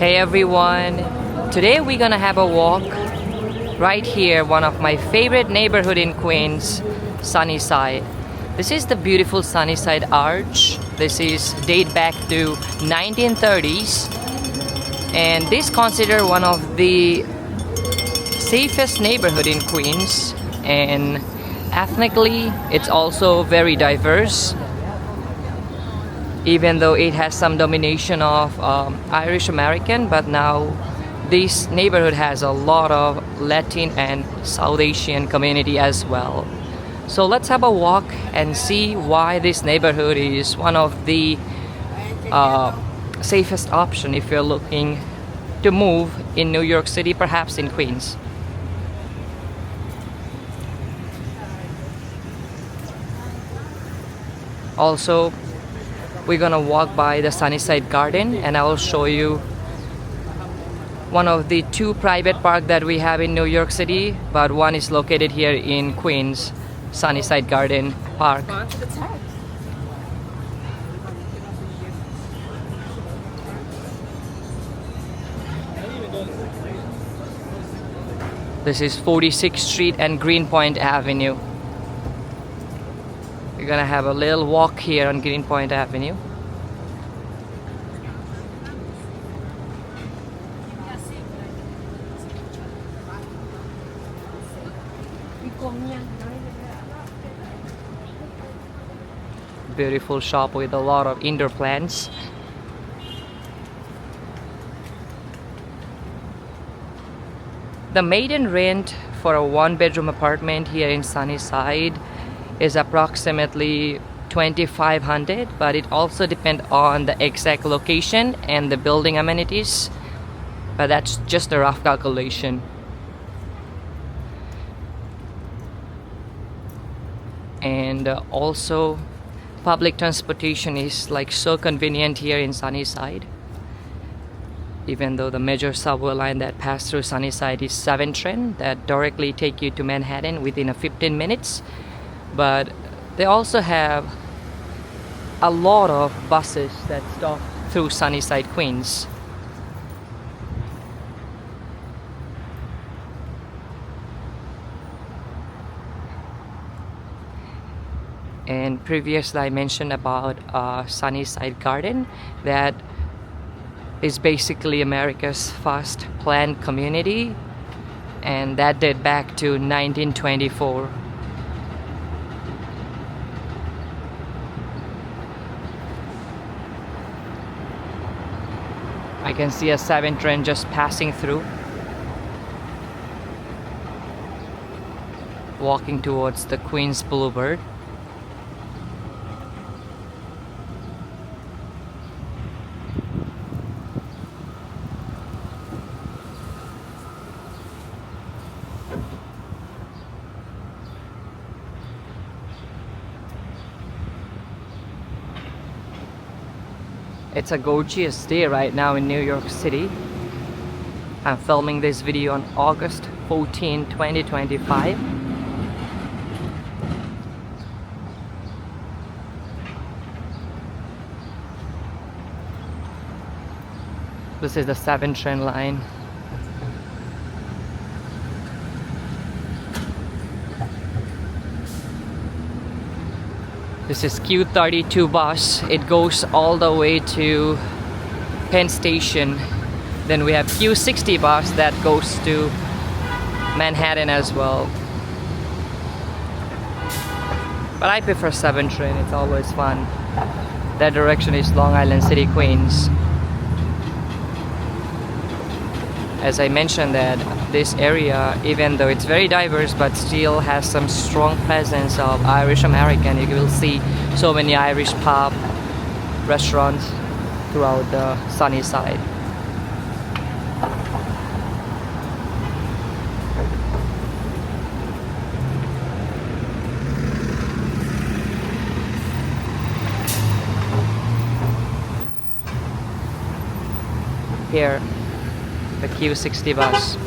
Hey everyone, today we're gonna have a walk right here, one of my favorite neighborhood in Queens, Sunnyside. This is the beautiful Sunnyside Arch. This is date back to 1930s, and this considered one of the safest neighborhood in Queens, and ethnically it's also very diverse. Even though it has some domination of Irish American, but now this neighborhood has a lot of Latin and South Asian community as well. So let's have a walk and see why this neighborhood is one of the safest option if you're looking to move in New York City, perhaps in Queens. Also, we're gonna walk by the Sunnyside Garden, and I will show you one of the two private parks that we have in New York City, but one is located here in Queens, Sunnyside Garden Park. This is 46th Street and Greenpoint Avenue. We're gonna have a little walk here on Greenpoint Avenue. Beautiful shop with a lot of indoor plants. The maiden rent for a one-bedroom apartment here in Sunnyside is approximately $2,500, but it also depends on the exact location and the building amenities, but that's just a rough calculation. And also public transportation is like so convenient here in Sunnyside, even though the major subway line that passes through Sunnyside is 7 train that directly take you to Manhattan within 15 minutes. But they also have a lot of buses that stop through Sunnyside, Queens. And previously I mentioned about Sunnyside Garden, that is basically America's first planned community, and that date back to 1924. I can see a 7 train just passing through, walking towards the Queens Boulevard. It's a gorgeous day right now in New York City. I'm filming this video on August 14, 2025. This is the 7 train line. This is Q32 bus. It goes all the way to Penn Station. Then we have Q60 bus that goes to Manhattan as well. But I prefer 7 train, it's always fun. That direction is Long Island City, Queens. As I mentioned, that this area, even though it's very diverse, but still has some strong presence of Irish American. You will see so many Irish pub, restaurants throughout the Sunnyside. Here, the Q60 bus.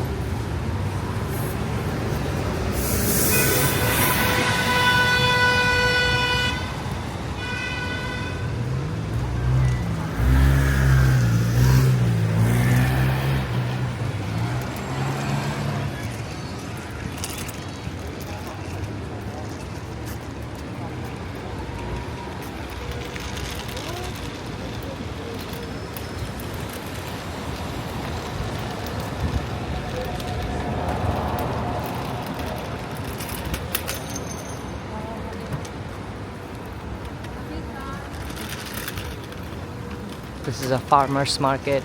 This is a farmer's market.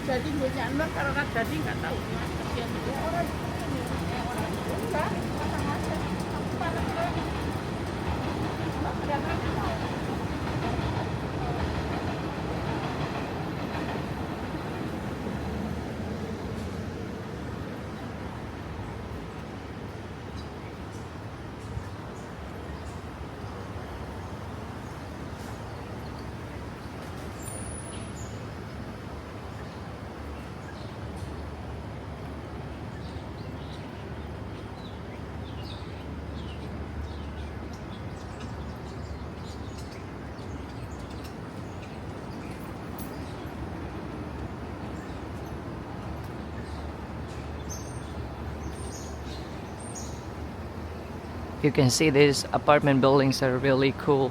Jadi gue nyamber karena jadi nggak tahu. You can see these apartment buildings are really cool.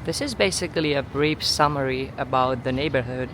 This is basically a brief summary about the neighborhood.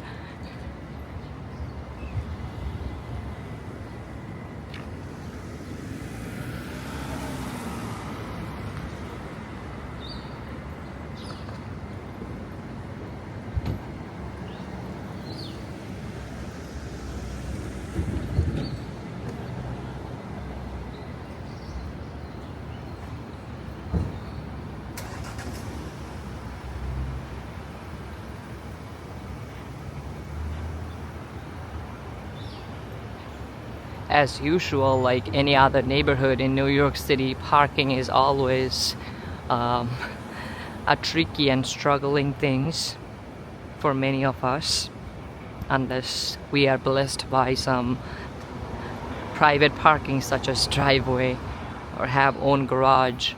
As usual, like any other neighborhood in New York City, parking is always a tricky and struggling things for many of us, unless we are blessed by some private parking such as driveway or have own garage.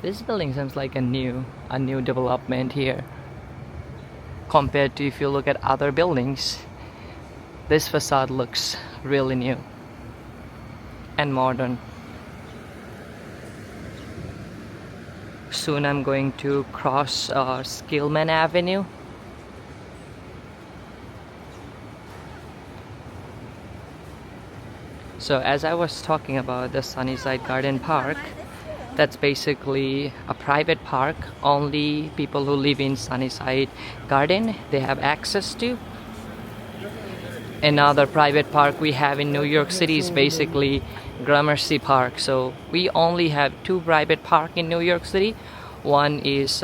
This building seems like a new development here compared to if you look at other buildings. This facade looks really new and modern. Soon I'm going to cross Skillman Avenue. So as I was talking about the Sunnyside Garden Park, that's basically a private park. Only people who live in Sunnyside Garden, they have access to. Another private park we have in New York City is basically Gramercy Park. So we only have two private parks in New York City. One is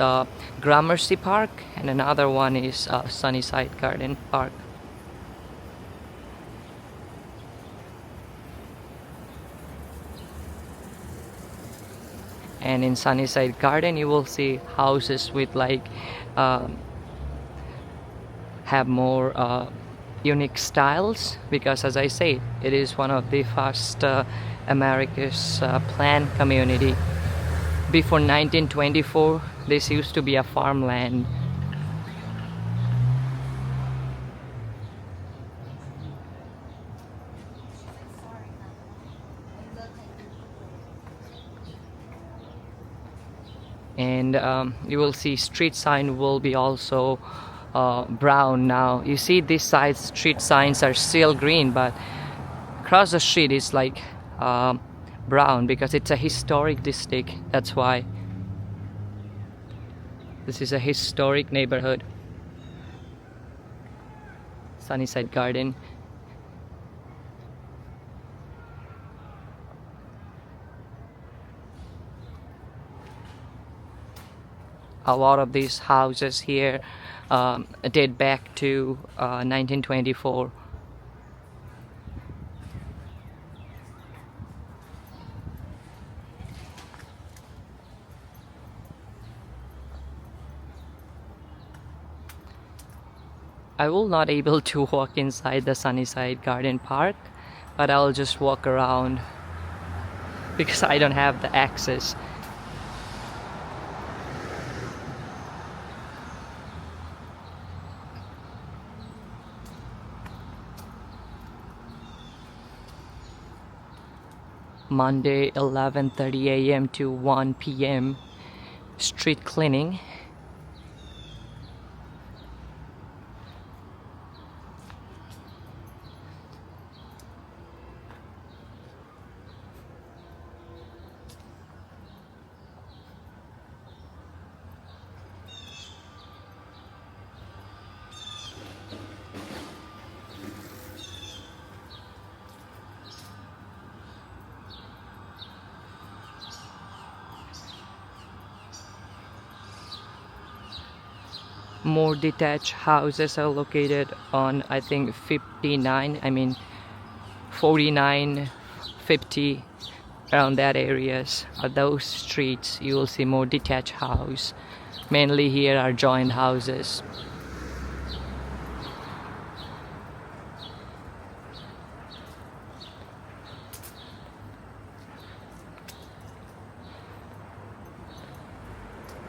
Gramercy Park and another one is Sunnyside Garden Park. And in Sunnyside Garden you will see houses with like have more unique styles, because as I say, it is one of the first America's planned community. Before 1924 this used to be a farmland. And you will see street sign will be also brown now. You see these side street signs are still green, but across the street is like brown because it's a historic district. That's why this is a historic neighborhood. Sunnyside Garden. A lot of these houses here date back to 1924. I will not able to walk inside the Sunnyside Garden Park, but I'll just walk around because I don't have the access. Monday 11:30 a.m. to 1 p.m. street cleaning. More detached houses are located on, I think, 49, 50, around that areas. Those streets you will see more detached house. Mainly here are joint houses.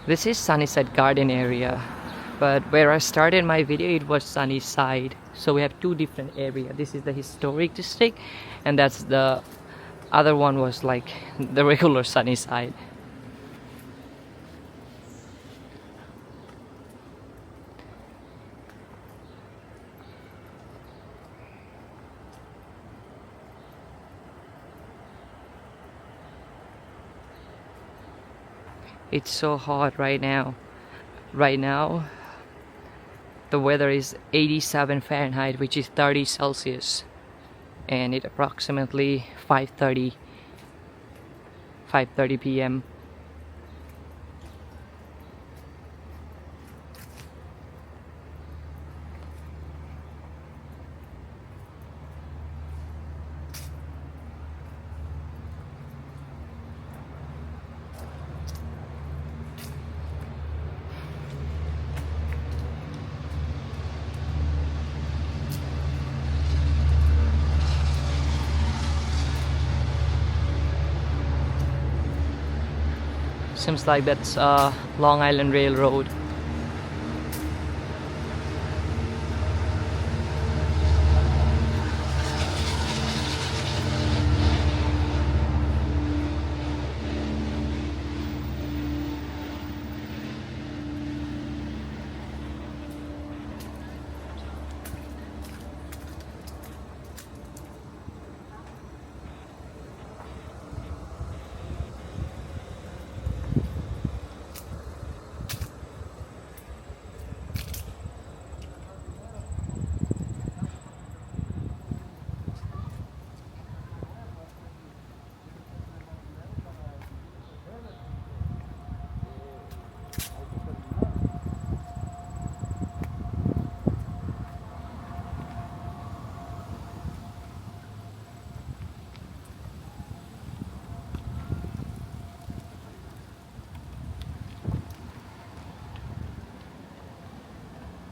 This is Sunnyside Garden area, but where I started my video it was Sunnyside, so we have two different areas. This is the historic district and that's the other one was like the regular Sunnyside. It's so hot right now. The weather is 87 Fahrenheit, which is 30 Celsius, and it's approximately 5:30 p.m. Seems like that's Long Island Railroad.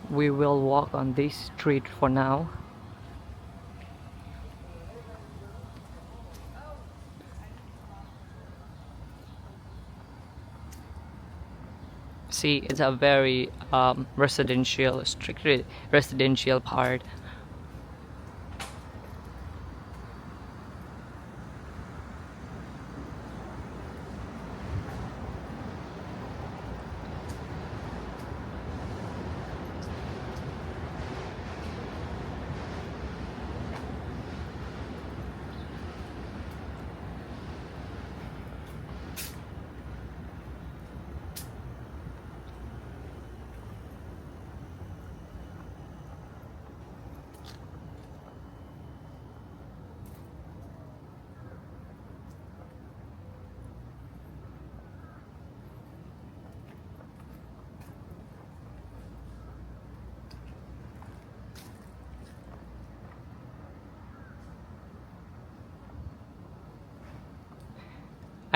We will walk on this street for now. See, it's a very residential, strictly residential part.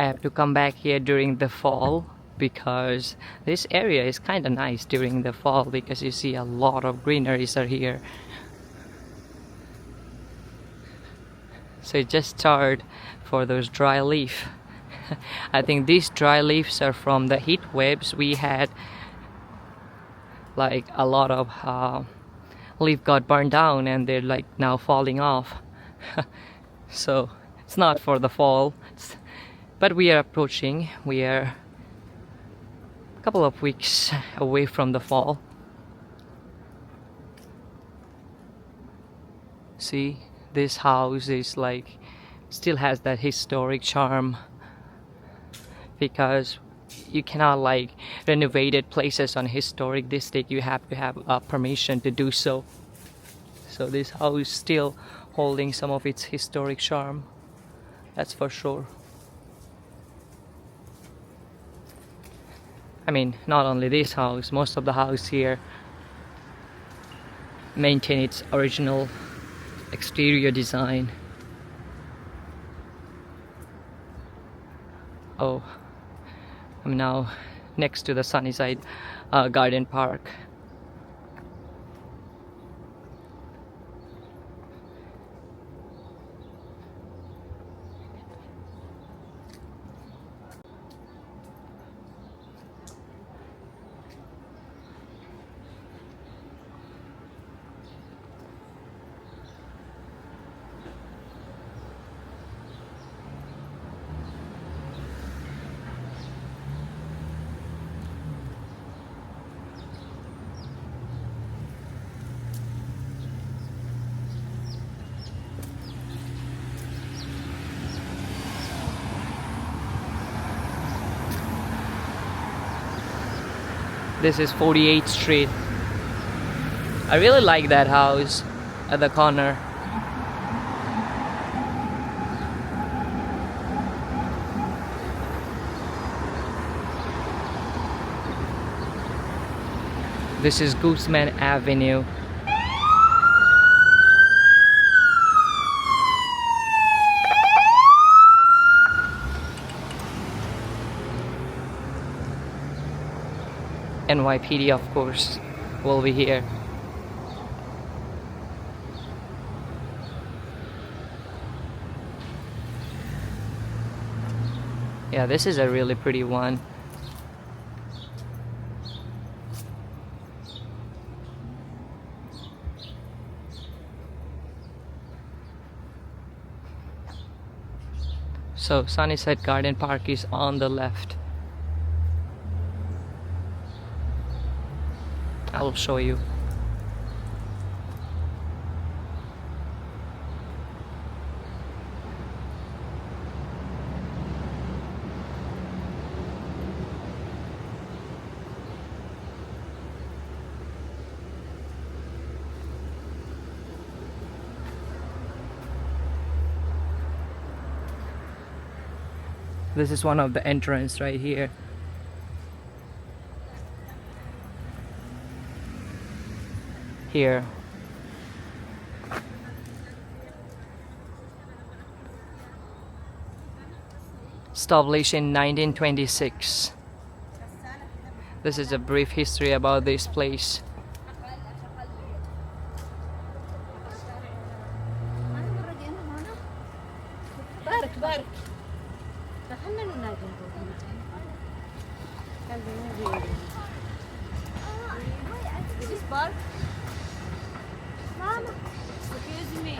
have to come back here during the fall because this area is kind of nice during the fall because you see a lot of greeneries are here. So it just started for those dry leaf. I think these dry leaves are from the heat waves we had. Like a lot of leaf got burned down and they're like now falling off. So it's not for the fall, but we are approaching. We are a couple of weeks away from the fall. See, this house is like still has that historic charm because you cannot like renovated places on historic district. You have to have permission to do so. So this house still holding some of its historic charm, that's for sure. I mean, not only this house, most of the house here maintain its original exterior design. Oh, I'm now next to the Sunnyside Garden Park. This is 48th Street. I really like that house at the corner. This is Guzman Avenue. NYPD, of course, will be here. Yeah, this is a really pretty one. So Sunnyside Garden Park is on the left. I'll show you. This is one of the entrance right here. Here. Established in 1926. This is a brief history about this place. Excuse me.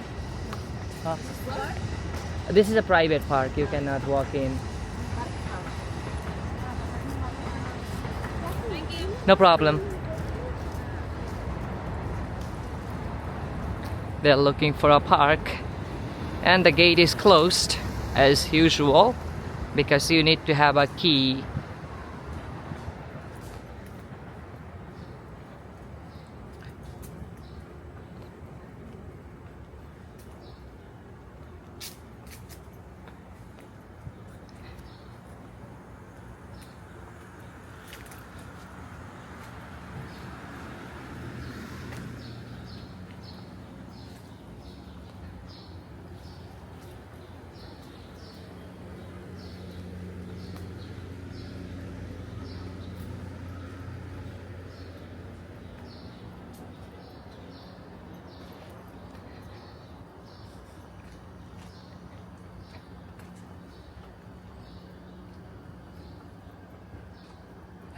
This is a private park, you cannot walk in. Thank you. No problem. They're looking for a park and the gate is closed as usual because you need to have a key.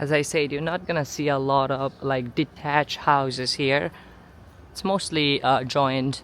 As I said, you're not gonna see a lot of like detached houses here. It's mostly joined.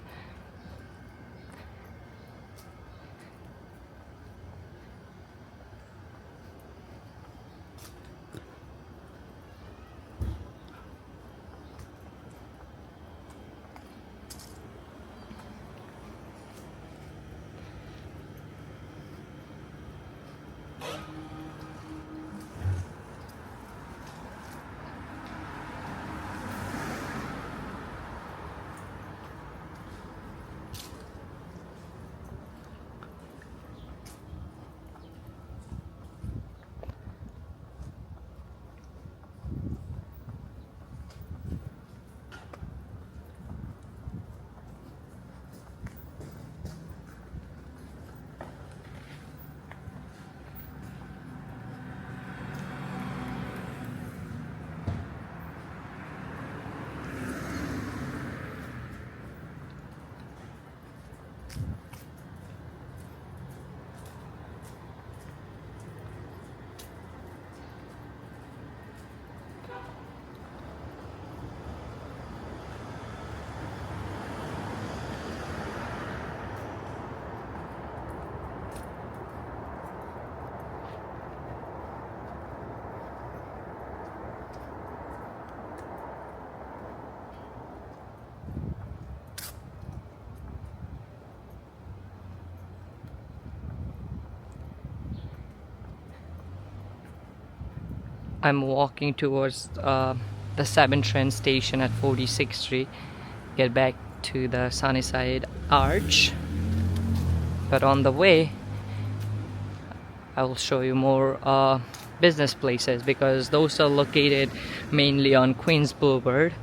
I'm walking towards the 7 train station at 46th Street, get back to the Sunnyside Arch. But on the way, I will show you more business places because those are located mainly on Queens Boulevard.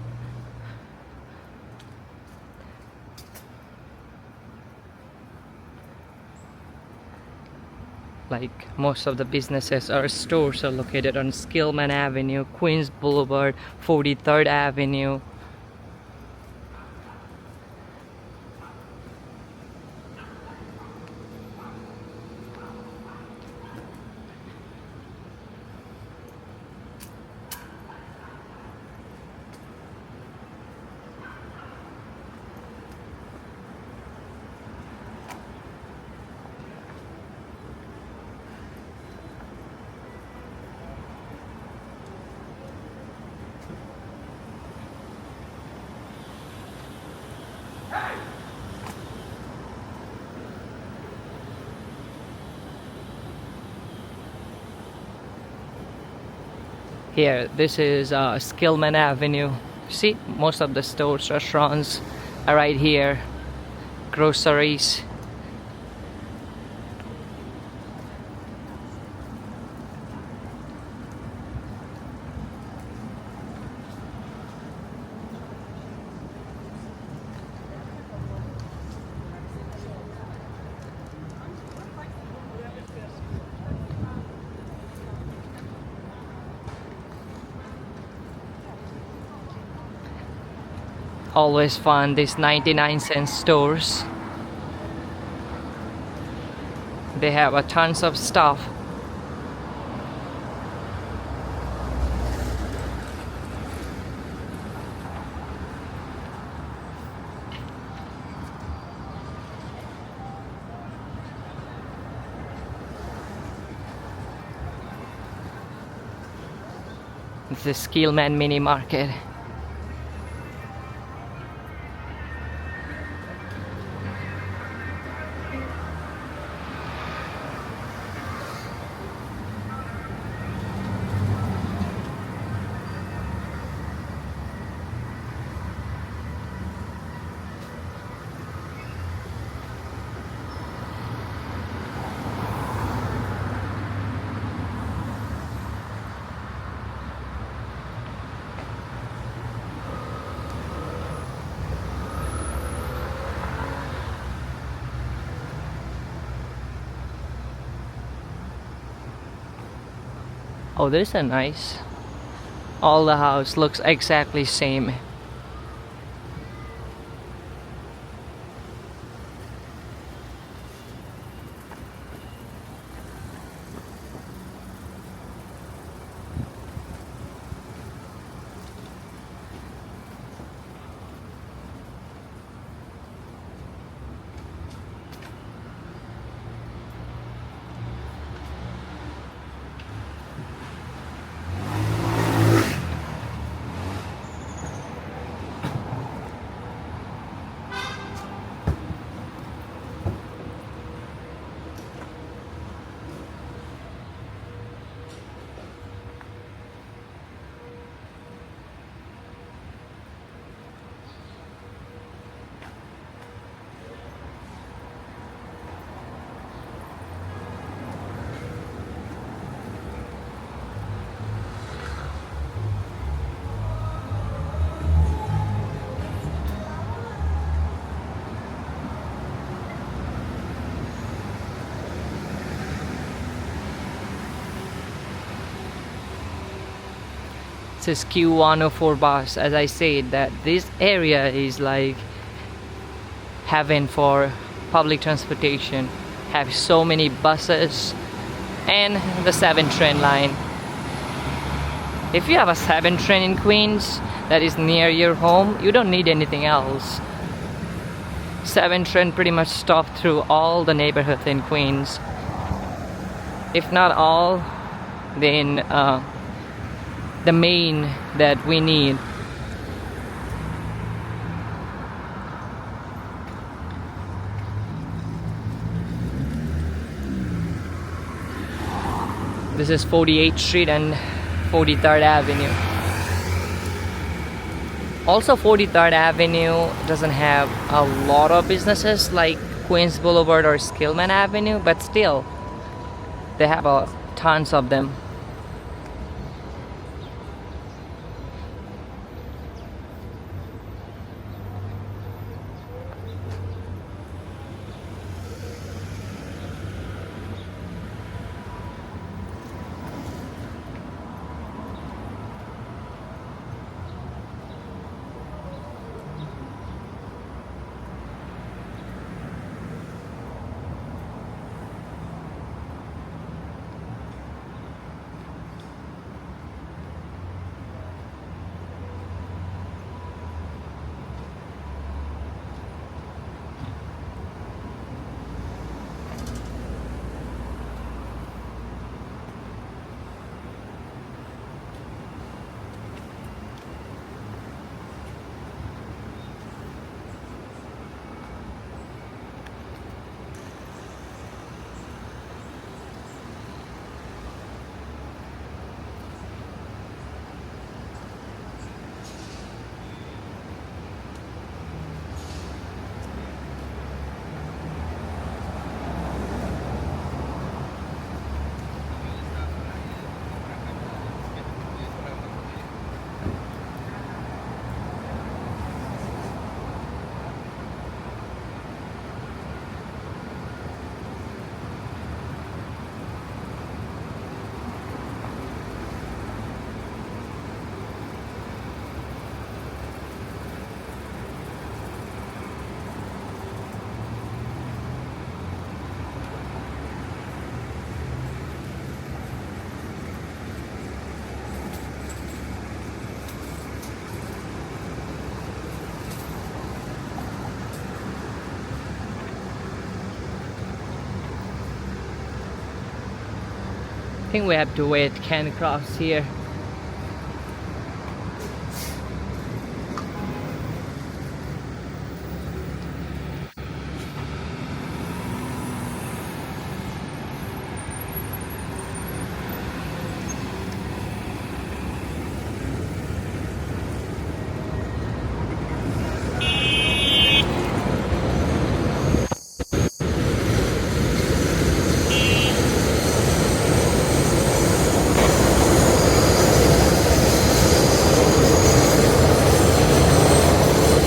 Like most of the businesses or stores are located on Skillman Avenue, Queens Boulevard, 43rd Avenue. Here, this is Skillman Avenue. See, most of the stores, restaurants are right here. Groceries. Always fun, these 99-cent stores. They have a tons of stuff. It's the Skillman mini market. Oh, this is nice. All the house looks exactly same. says Q104 bus. As I said, that this area is like heaven for public transportation. Have so many buses and the 7 train line. If you have a 7 train in Queens that is near your home, you don't need anything else. 7 train pretty much stop through all the neighborhoods in Queens. If not all, then the main that we need. This is 48th Street and 43rd Avenue. Also, 43rd Avenue doesn't have a lot of businesses like Queens Boulevard or Skillman Avenue, but still, they have tons of them. I think we have to wait Can Cross here.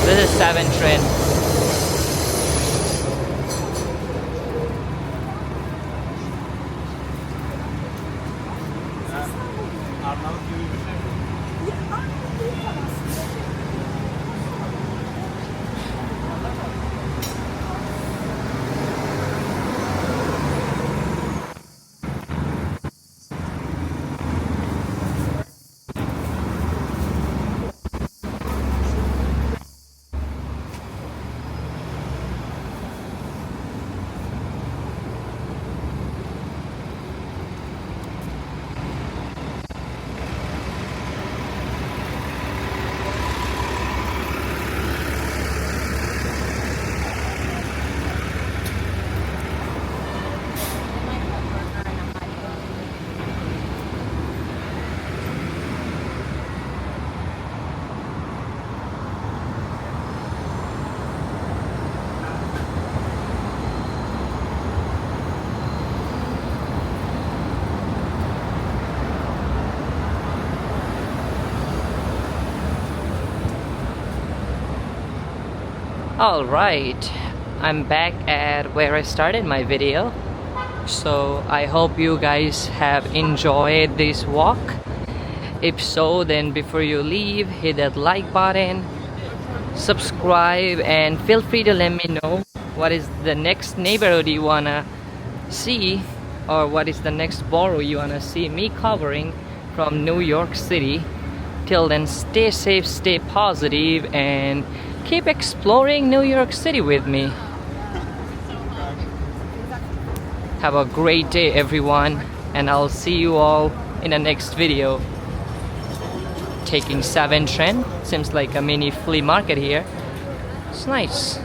This is 7 train. Alright, I'm back at where I started my video. So I hope you guys have enjoyed this walk. If so, then before you leave, hit that like button, subscribe, and feel free to let me know what is the next neighborhood you wanna see, or what is the next borough you wanna see me covering from New York City. Till then, stay safe, stay positive, and keep exploring New York City with me. Have a great day, everyone, and I'll see you all in the next video. Taking 7 Trend, seems like a mini flea market here. It's nice.